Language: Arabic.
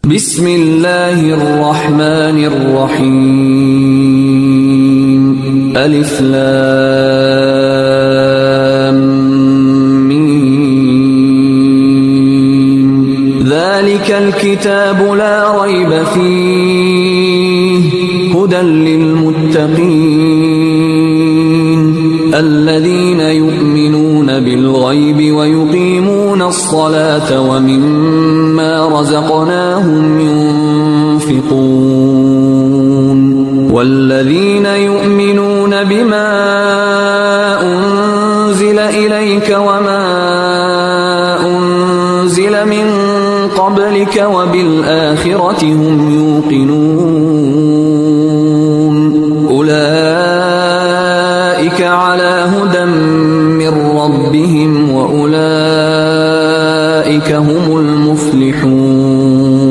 بسم الله الرحمن الرحيم ألف لام ميم ذلك الكتاب لا ريب فيه هدى للمتقين الذين يؤمنون بالغيب ويقيمون الصلاة ومما رزقناهم ينفقون والذين يؤمنون بما أنزل إليك وما أنزل من قبلك وبالآخرة هم يوقنون